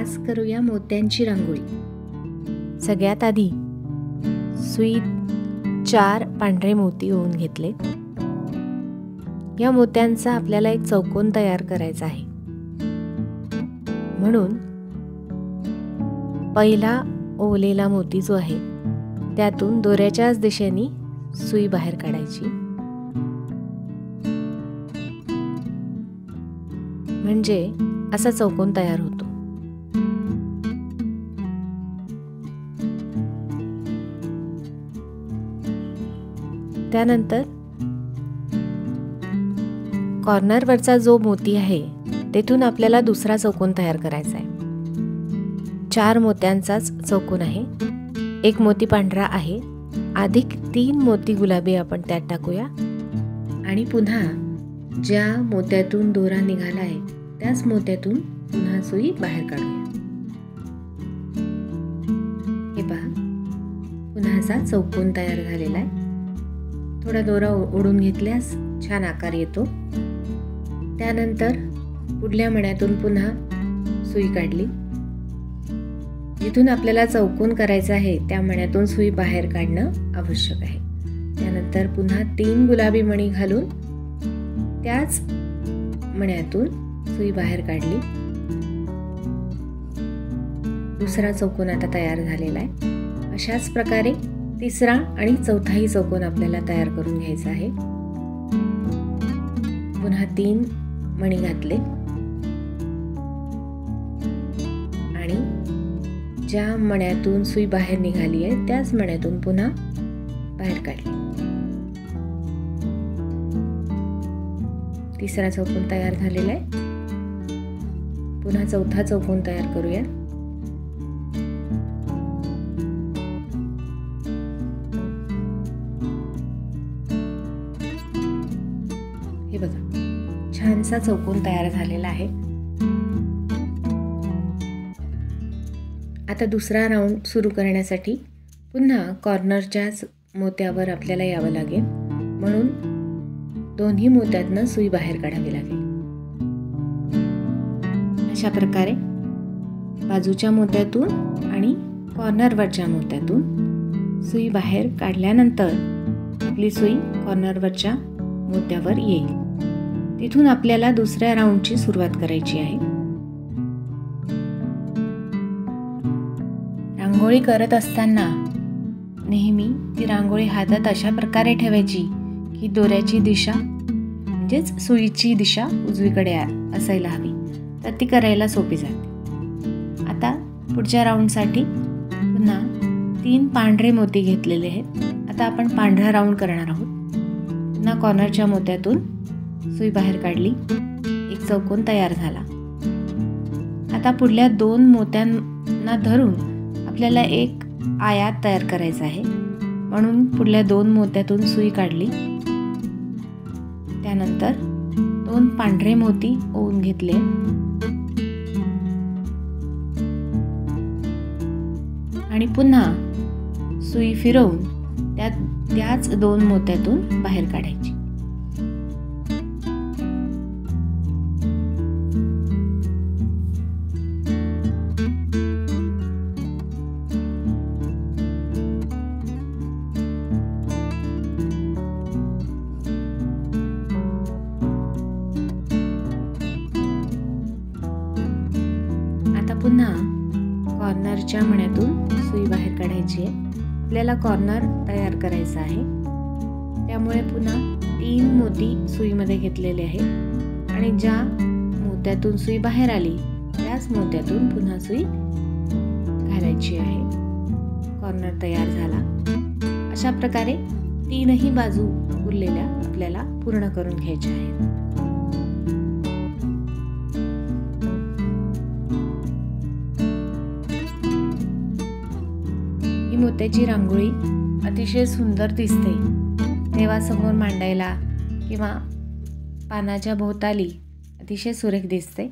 आज करूया मोत्यांची रांगोळी. सगळ्यात आधी सुईत 4 पांढरे मोती ओवून घेतले. या मोत्यांचा आपल्याला एक चौकोन तयार करायचा आहे. म्हणून पहिला ओवलेला मोती जो आहे त्यातून दोऱ्याच्याच दिशेने सुई बाहेर काढायची. म्हणजे असा चौकोन तयार होतो. त्यानंतर कॉर्नरवरचा जो मोती आहे तेथून आपल्याला दुसरा चौकोन तयार करायचा आहे. 4 मोत्यांचाच चौकोन आहे. एक मोती पांढरा आहे, अधिक 3 मोती गुलाबी आपण त्यात टाकूया आणि पुन्हा ज्या मोत्यातून दोरा निघाला आहे त्याच मोत्यातून पुन्हा सुई बाहेर काढूया. हे पहा, पुन्हा असा चौकोन तयार झालेला आहे. थोडा दोरा ओढून घेतल्यास छान आकार येतो. त्यानंतर पुढल्या मण्यातून पुन्हा सुई काढली. जिथून आपल्याला चौकोन करायचा आहे त्या मण्यातून सुई बाहेर काढणं आवश्यक आहे. त्यानंतर पुन्हा 3 गुलाबी मणी घालून त्याच मण्यातून सुई बाहेर काढली. दुसरा चौकोन आता तयार झालेला आहे. अशाच प्रकारे तिसरा आणि चौथाही चौकोन आपल्याला तयार करून घ्यायचा आहे. पुन्हा 3 मणी घातले आणि ज्या मण्यातून सुई बाहेर निघाली आहे त्याच मण्यातून पुन्हा बाहेर काढली. तिसरा चौकोन तयार झालेला आहे. पुन्हा चौथा चौकोन तयार करूया. हे बघा, छानसा चौकोन तयार झालेला आहे. आता दुसरा राऊंड सुरू करण्यासाठी पुन्हा कॉर्नरच्याच मोत्यावर आपल्याला यावं लागेल. म्हणून दोन्ही मोत्यातनं सुई बाहेर काढावी लागेल. अशा प्रकारे बाजूच्या मोत्यातून आणि कॉर्नरवरच्या मोत्यातून सुई बाहेर काढल्यानंतर आपली सुई कॉर्नरवरच्या मोत्यावर येईल. तिथून आपल्याला दुसऱ्या राऊंडची सुरुवात करायची आहे. रांगोळी करत असताना नेहमी ती रांगोळी हातात अशा प्रकारे ठेवायची की दोऱ्याची दिशा म्हणजेच सुईची दिशा उजवीकडे असायला हवी, तर ती करायला सोपी जाते. आता पुढच्या राऊंडसाठी पुन्हा 3 पांढरे मोती घेतलेले आहेत. आता आपण पांढरा राऊंड करणार आहोत. पुन्हा कॉर्नरच्या मोत्यातून सुई बाहेर काढली. एक चौकोन तयार झाला. आता पुढल्या 2 मोत्यांना धरून आपल्याला एक आयात तयार करायचा आहे. म्हणून पुढल्या 2 मोत्यातून सुई काढली. त्यानंतर 2 पांढरे मोती ओवून घेतले आणि पुन्हा सुई फिरवून त्याच 2 मोत्यातून बाहेर काढायची. पुन्हा कॉर्नरच्या मण्यातून सुई बाहेर काढायची आहे. आपल्याला कॉर्नर तयार करायचा आहे. त्यामुळे पुन्हा 3 मोती सुईमध्ये घेतलेले आहेत आणि ज्या मोत्यातून सुई बाहेर आली त्याच मोत्यातून पुन्हा सुई घालायची आहे. कॉर्नर तयार झाला. अशा प्रकारे 3ही बाजू उरलेल्या आपल्याला पूर्ण करून घ्यायच्या आहेत. ही मोत्याची रांगोळी अतिशय सुंदर दिसते. देवासमोर मांडायला किंवा पानाच्या भोवताली अतिशय सुरेख दिसते.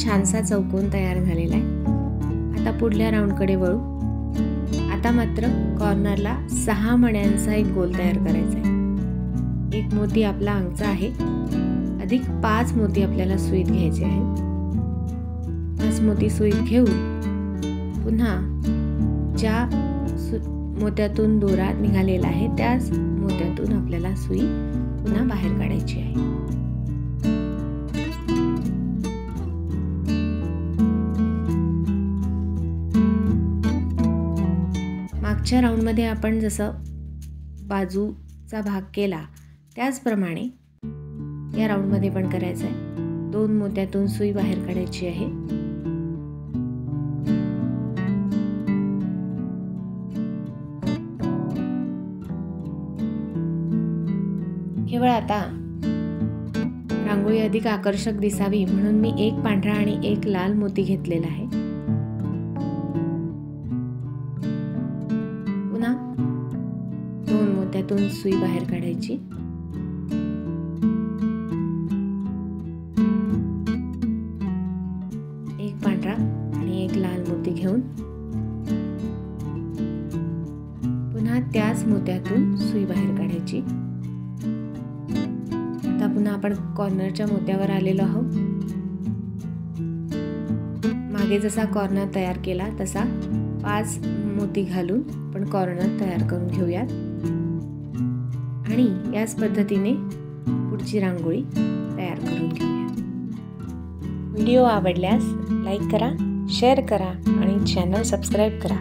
छानसा चौकोन तयार झालेला आहे. आता पुढल्या राऊंडकडे वळू. आता मात्र कॉर्नरला 6 मण्यांचा एक गोल तयार करायचा आहे. एक मोती आपला अंगचा आहे, अधिक 5 मोती आपल्याला सुईत घ्यायचे आहेत. 5 मोती सुईत घेऊन पुन्हा ज्या मोत्यातून दोरा निघालेला आहे त्याच मोत्यातून आपल्याला सुई पुन्हा बाहेर काढायची आहे. मागच्या राऊंडमध्ये आपण जसं बाजूचा भाग केला त्याचप्रमाणे या राऊंडमध्ये पण करायचं आहे. 2 मोत्यातून सुई बाहेर काढायची आहे. केवळ आता रांगोळी अधिक आकर्षक दिसावी म्हणून मी एक पांढरा आणि एक लाल मोती घेतलेला आहे. पुन्हा 2 मोत्यातून सुई बाहेर काढायची. एक पांढरा आणि एक लाल मोती घेऊन पुन्हा त्याच मोत्यातून सुई बाहेर काढायची. आता पुन्हा आपण कॉर्नरच्या मोत्यावर आलेलो आहोत. मागे जसा कॉर्नर तयार केला तसा 5 मोती घालून आपण कॉर्नर तयार करून घेऊयात आणि याच पद्धतीने पुढची रांगोळी तयार करून घेऊया. व्हिडिओ आवडल्यास लाईक करा, शेअर करा आणि चॅनल सबस्क्राईब करा.